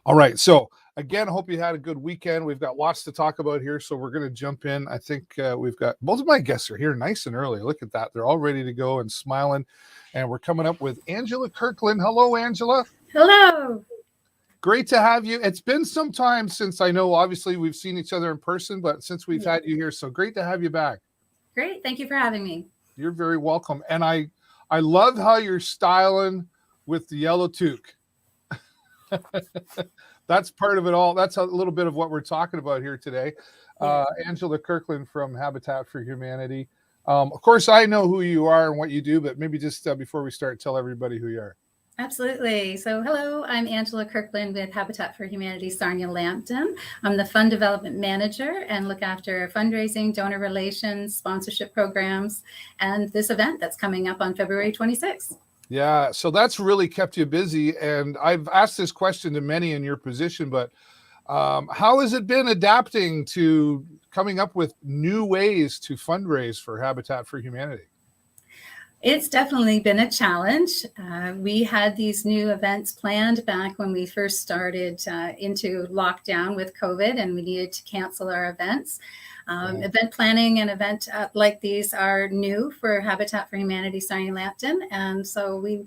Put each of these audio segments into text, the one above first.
All right. So again, hope you had a good weekend. We've got lots to talk about here, so we're going to jump in. I think we've got both of my guests are here nice and early. Look at that. They're all ready to go and smiling. And we're coming up with Angela Kirkland. Hello, Angela. Hello. Great to have you. It's been some time since I know, obviously, we've seen each other in person, but since we've had you here, so great to have you back. Great. Thank you for having me. You're very welcome. And I love how you're styling with the yellow toque. That's part of it all. That's a little bit of what we're talking about here today. Angela Kirkland from Habitat for Humanity. Of course, I know who you are and what you do, but maybe just before we start, tell everybody who you are. Absolutely. So hello, I'm Angela Kirkland with Habitat for Humanity Sarnia, Lambton. I'm the Fund Development Manager and look after fundraising, donor relations, sponsorship programs, and this event that's coming up on February 26th. Yeah, so that's really kept you busy. And I've asked this question to many in your position, but how has it been adapting to coming up with new ways to fundraise for Habitat for Humanity? It's definitely been a challenge. We had these new events planned back when we first started into lockdown with COVID, and we needed to cancel our events. Event planning and event like these are new for Habitat for Humanity Sarnia Lambton, and so we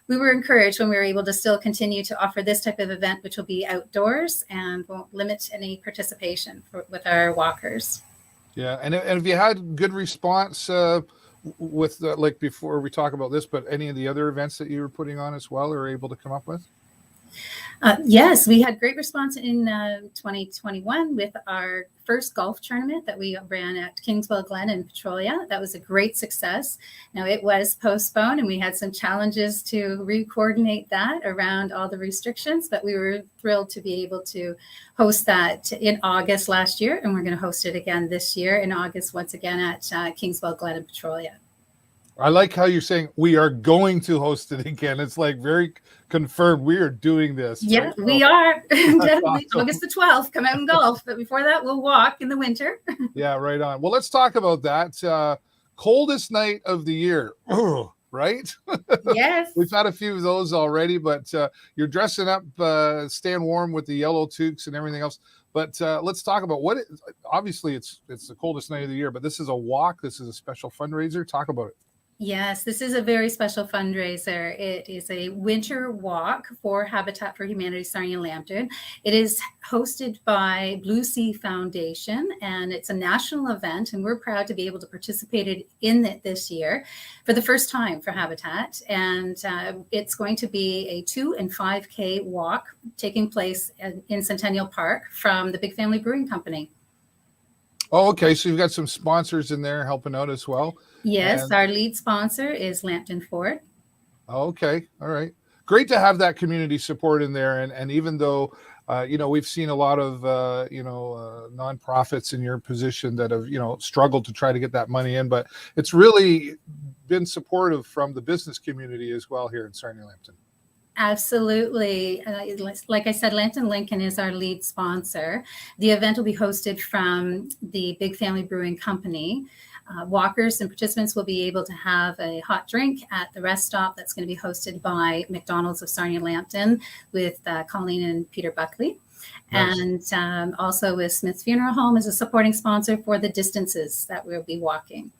were encouraged when we were able to still continue to offer this type of event, which will be outdoors and won't limit any participation with our walkers. Yeah, and have you had good response with like before we talk about this, but any of the other events that you were putting on as well or able to come up with? Yes, we had great response in 2021 with our first golf tournament that we ran at Kingswell Glen in Petrolia. That was a great success. Now it was postponed and we had some challenges to re-coordinate that around all the restrictions, but we were thrilled to be able to host that in August last year. And we're going to host it again this year in August, once again at Kingswell Glen in Petrolia. I like how you're saying we are going to host it again. It's like very confirmed we are doing this. Yeah, right? we are. Definitely. Awesome. August the 12th, come out and golf. But before that, we'll walk in the winter. Yeah, right on. Well, let's talk about that. Coldest night of the year, right? Yes. We've had a few of those already, but you're dressing up, staying warm with the yellow toques and everything else. But let's talk about obviously it's the coldest night of the year, but this is a walk. This is a special fundraiser. Talk about it. Yes, this is a very special fundraiser. It is a winter walk for Habitat for Humanity Sarnia Lambton. It is hosted by Blue Sea Foundation, and it's a national event, and we're proud to be able to participate in it this year for the first time for Habitat. And it's going to be a 2 and 5K walk taking place in Centennial Park from the Big Family Brewing Company. Oh, okay. So you've got some sponsors in there helping out as well. Yes, our lead sponsor is Lambton Ford. Okay. All right. Great to have that community support in there. And even though, we've seen a lot of, nonprofits in your position that have, struggled to try to get that money in, but it's really been supportive from the business community as well here in Sarnia Lambton. Absolutely. Like I said, Lambton Lincoln is our lead sponsor. The event will be hosted from the Big Family Brewing Company. Walkers and participants will be able to have a hot drink at the rest stop that's going to be hosted by McDonald's of Sarnia Lambton with Colleen and Peter Buckley. Nice. And also with Smith's Funeral Home as a supporting sponsor for the distances that we'll be walking.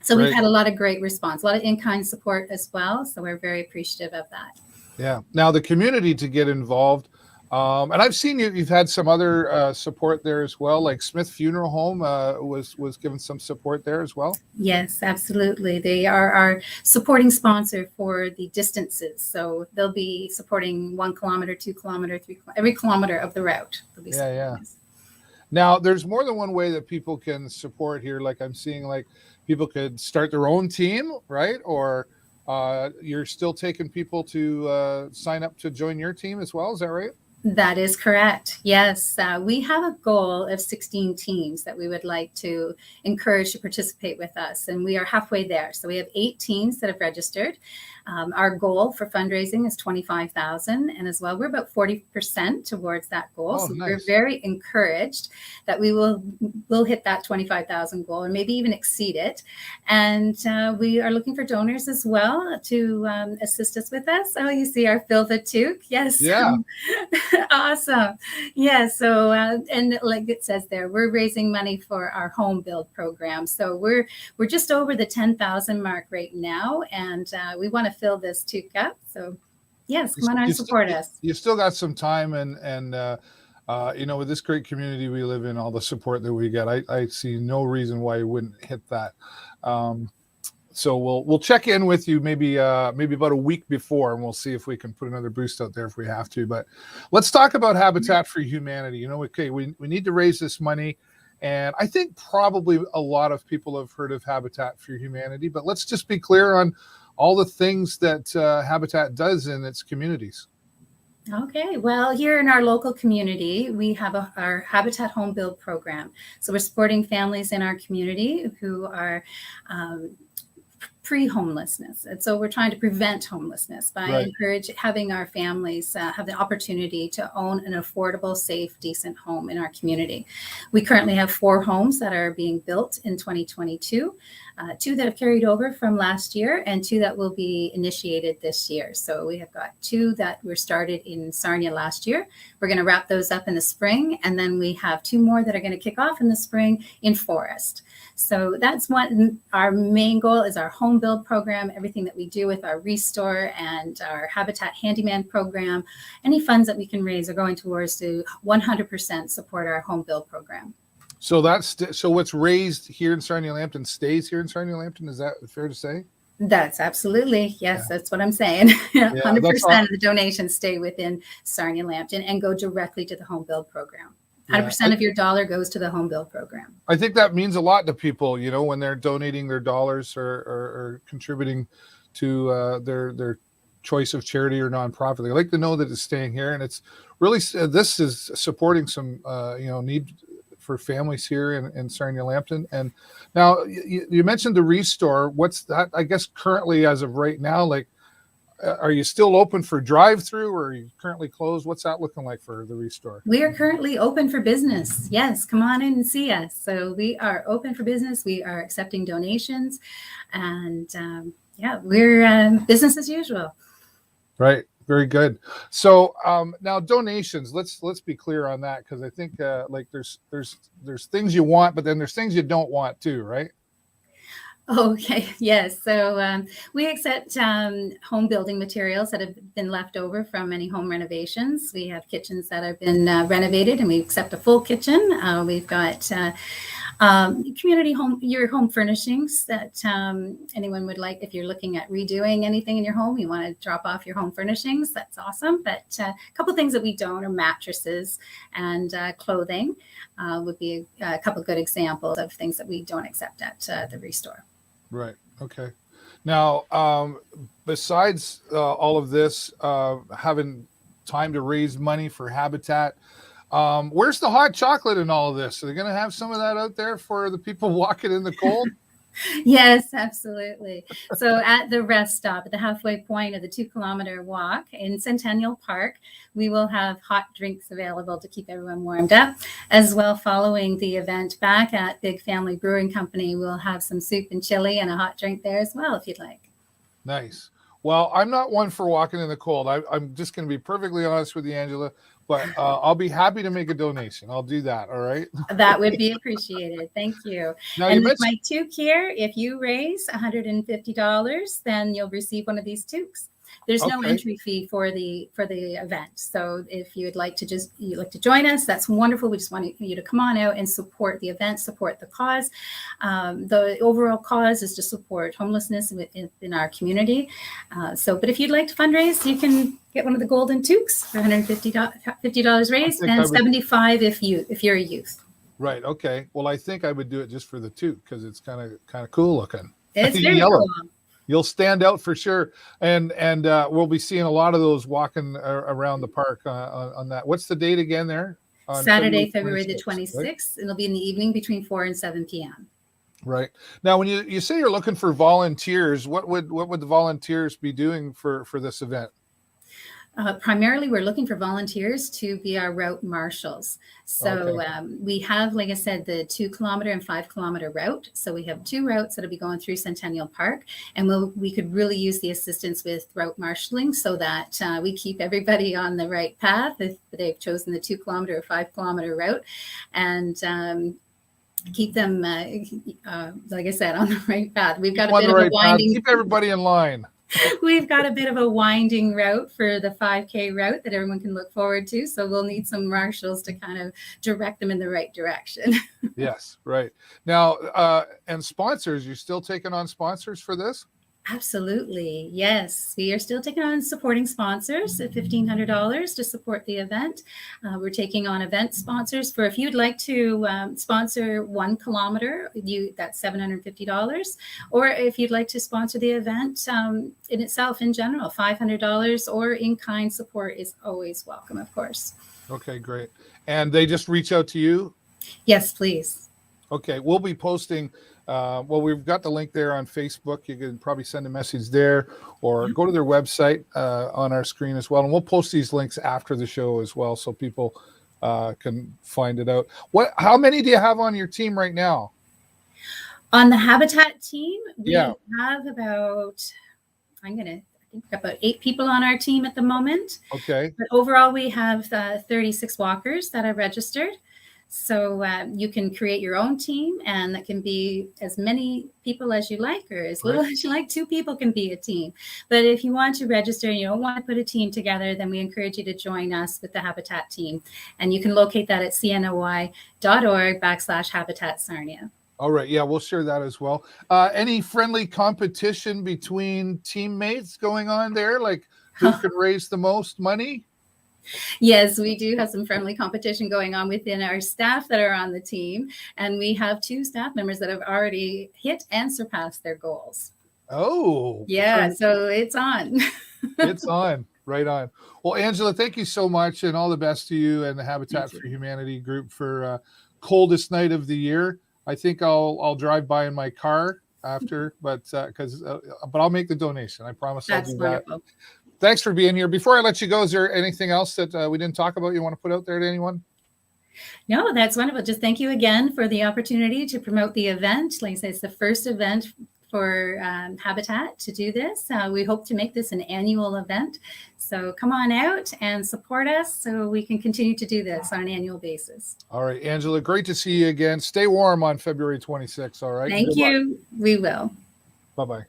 So Great. We've had a lot of great response, a lot of in-kind support as well. So we're very appreciative of that. Yeah. Now the community to get involved, and I've seen you've had some other support there as well, like Smith Funeral Home was given some support there as well. Yes, absolutely. They are our supporting sponsor for the distances. So they'll be supporting 1 kilometer, 2 kilometer, 3 every kilometer of the route. Yeah. Now there's more than one way that people can support here. Like I'm seeing like people could start their own team, right? Or you're still taking people to sign up to join your team as well. Is that right? That is correct. Yes. We have a goal of 16 teams that we would like to encourage to participate with us. And we are halfway there. So we have 8 teams that have registered. Our goal for fundraising is $25,000. And as well, we're about 40% towards that goal. So nice. We're very encouraged that we'll hit that $25,000 goal and maybe even exceed it. And we are looking for donors as well to assist us with this. Oh, you see our Fill the Toque. Yes. Yeah. Awesome. Yeah. So, and like it says there, we're raising money for our home build program. So we're just over the 10,000 mark right now, and we want to fill this toque up. So, yes, come on and support us. You still got some time, and with this great community we live in, all the support that we get, I see no reason why you wouldn't hit that. So we'll check in with you maybe about a week before, and we'll see if we can put another boost out there if we have to. But let's talk about Habitat for Humanity. Okay, we need to raise this money, and I think probably a lot of people have heard of Habitat for Humanity. But let's just be clear on all the things that Habitat does in its communities. Okay, well, here in our local community, we have our Habitat Home Build program. So we're supporting families in our community who are pre-homelessness. And so we're trying to prevent homelessness by having our families have the opportunity to own an affordable, safe, decent home in our community. We currently have 4 homes that are being built in 2022, 2 that have carried over from last year, and 2 that will be initiated this year. So we have got 2 that were started in Sarnia last year. We're going to wrap those up in the spring, and then we have 2 more that are going to kick off in the spring in Forest. So that's what our main goal is, our home build program, everything that we do with our Restore and our Habitat Handyman program. Any funds that we can raise are going towards to 100% support our home build program. So what's raised here in Sarnia Lambton stays here in Sarnia Lambton. Is that fair to say? That's absolutely, yes, that's what I'm saying. 100% of the donations stay within Sarnia Lambton and go directly to the home build program. 100% of your dollar goes to the home build program. I think that means a lot to people, when they're donating their dollars or contributing to their choice of charity or nonprofit. They like to know that it's staying here, and it's really this is supporting some need for families here in Sarnia Lambton. And now you mentioned the Restore. What's that? I guess currently, as of right now, like, are you still open for drive-through, or are you currently closed? What's that looking like for the Restore? We are currently open for business. Yes, come on in and see us. So we are open for business. We are accepting donations, and we're business as usual. Right. Very good. So now donations. Let's be clear on that, because I think there's things you want, but then there's things you don't want too, right? Okay, yes. So we accept home building materials that have been left over from any home renovations. We have kitchens that have been renovated, and we accept a full kitchen. We've got community home furnishings that anyone would like. If you're looking at redoing anything in your home, you want to drop off your home furnishings, that's awesome. But a couple things that we don't are mattresses and clothing would be a couple good examples of things that we don't accept at the Restore. Right. Okay. Now, besides all of this, having time to raise money for Habitat, where's the hot chocolate in all of this? Are they going to have some of that out there for the people walking in the cold? Yes, absolutely. So at the rest stop, at the halfway point of the 2-kilometer walk in Centennial Park, we will have hot drinks available to keep everyone warmed up. As well, following the event back at Big Family Brewing Company, we'll have some soup and chili and a hot drink there as well, if you'd like. Nice. Well, I'm not one for walking in the cold. I'm just going to be perfectly honest with you, Angela. But I'll be happy to make a donation. I'll do that. All right. That would be appreciated. Thank you. Now, and with my toque here, if you raise $150, then you'll receive one of these toques. There's no entry fee for the event. So if you'd like to join us, that's wonderful. We just want you to come on out and support the event, support the cause. The overall cause is to support homelessness in our community. But if you'd like to fundraise, you can get one of the golden toques for $150 raised, and $75 if you're a youth. Right. Okay. Well, I think I would do it just for the toque, because it's kind of cool looking. It's very cool. You'll stand out for sure, and we'll be seeing a lot of those walking around the park on that. What's the date again there? Saturday, February the 26th. Right? It'll be in the evening between 4 and 7 p.m. Right. Now, when you say you're looking for volunteers, what would the volunteers be doing for this event? Primarily, we're looking for volunteers to be our route marshals. So we have, like I said, the 2 kilometer and 5 kilometer route. So we have 2 routes that'll be going through Centennial Park, and we could really use the assistance with route marshaling so that we keep everybody on the right path if they've chosen the 2 kilometer or 5 kilometer route, and keep them, like I said, on the right path. We've got a bit of a winding. Keep everybody in line. We've got a bit of a winding route for the 5K route that everyone can look forward to. So we'll need some marshals to kind of direct them in the right direction. Yes, right. Now, and sponsors, you're still taking on sponsors for this? Absolutely. Yes. We are still taking on supporting sponsors at $1,500 to support the event. We're taking on event sponsors for, if you'd like to sponsor 1 kilometer, that's $750. Or if you'd like to sponsor the event in itself in general, $500, or in-kind support is always welcome, of course. Okay, great. And they just reach out to you? Yes, please. Okay. We'll be posting. Well, we've got the link there on Facebook. You can probably send a message there or go to their website on our screen as well. And we'll post these links after the show as well so people can find it out. How many do you have on your team right now? On the Habitat team, we have about, I think about 8 people on our team at the moment. Okay. But overall, we have 36 walkers that are registered. So you can create your own team, and that can be as many people as you like, or as little as you like. 2 people can be a team. But if you want to register and you don't want to put a team together, then we encourage you to join us with the Habitat team. And you can locate that at cnoy.org/Habitat Sarnia. All right. Yeah, we'll share that as well. Any friendly competition between teammates going on there? Like who can raise the most money? Yes, we do have some friendly competition going on within our staff that are on the team. And we have 2 staff members that have already hit and surpassed their goals. Oh. Yeah, so it's on. It's on. Right on. Well, Angela, thank you so much, and all the best to you and the Habitat for Humanity group for Coldest Night of the Year. I think I'll drive by in my car after, but I'll make the donation. I promise. That's I'll do wonderful. that. Thanks for being here. Before I let you go, is there anything else that we didn't talk about you want to put out there to anyone? No, that's wonderful. Just thank you again for the opportunity to promote the event. Like I said, it's the first event for Habitat to do this. We hope to make this an annual event. So come on out and support us so we can continue to do this on an annual basis. All right, Angela, great to see you again. Stay warm on February 26th, all right? Thank you. We will. Bye-bye.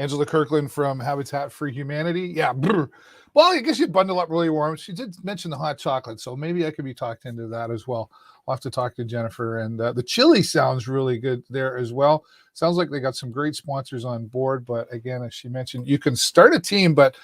Angela Kirkland from Habitat for Humanity. Yeah. Brr. Well, I guess you bundle up really warm. She did mention the hot chocolate, so maybe I could be talked into that as well. I'll have to talk to Jennifer. And the chili sounds really good there as well. Sounds like they got some great sponsors on board. But again, as she mentioned, you can start a team, but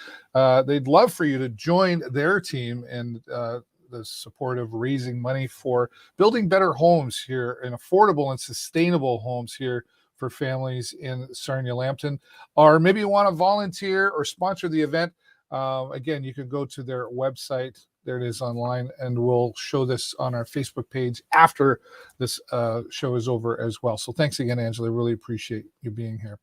they'd love for you to join their team in the support of raising money for building better homes here, and affordable and sustainable homes here for families in Sarnia, Lambton. Or maybe you want to volunteer or sponsor the event. Again, you can go to their website. There it is online, and we'll show this on our Facebook page after this show is over as well. So thanks again, Angela. Really appreciate you being here.